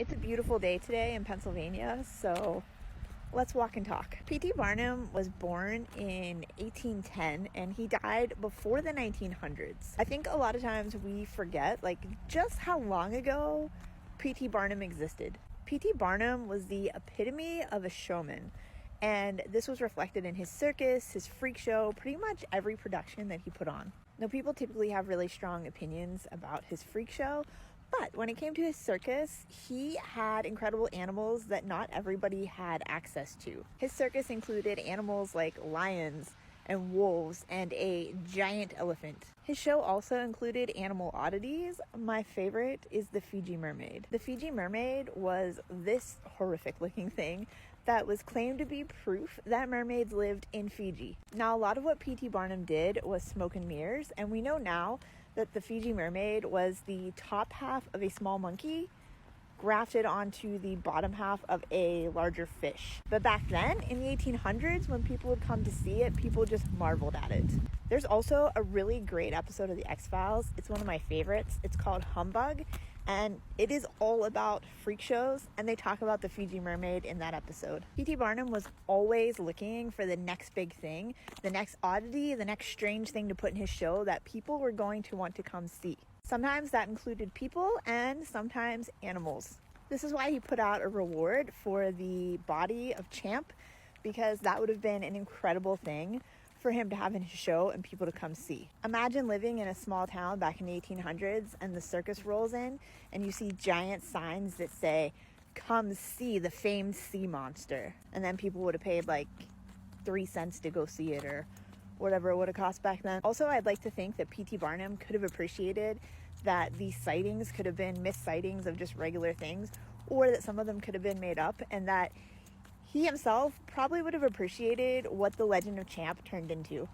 It's a beautiful day today in Pennsylvania, so let's walk and talk. P.T. Barnum was born in 1810 and he died before the 1900s. I think a lot of times we forget just how long ago P.T. Barnum existed. P.T. Barnum was the epitome of a showman, and this was reflected in his circus, his freak show, pretty much every production that he put on. Now, people typically have really strong opinions about his freak show, but when it came to his circus, he had incredible animals that not everybody had access to. His circus included animals like lions and wolves and a giant elephant. His show also included animal oddities. My favorite is the Fiji mermaid. The Fiji mermaid was this horrific looking thing that was claimed to be proof that mermaids lived in Fiji. Now, a lot of what P.T. Barnum did was smoke and mirrors, and we know now that the Fiji mermaid was the top half of a small monkey grafted onto the bottom half of a larger fish. But back then, in the 1800s, when people would come to see it, people just marveled at it. There's also a really great episode of The X-Files. It's one of my favorites. It's called Humbug, and it is all about freak shows, and they talk about the Fiji mermaid in that episode. P.T. Barnum was always looking for the next big thing, the next oddity, the next strange thing to put in his show that people were going to want to come see. Sometimes that included people and sometimes animals. This is why he put out a reward for the body of Champ, because that would have been an incredible thing for him to have in his show and people to come see. Imagine living in a small town back in the 1800s and the circus rolls in and you see giant signs that say, "Come see the famed sea monster." And then people would have paid 3 cents to go see it, or whatever it would have cost back then. Also, I'd like to think that P.T. Barnum could have appreciated that these sightings could have been mis-sightings of just regular things, or that some of them could have been made up, and that he himself probably would have appreciated what the legend of Champ turned into.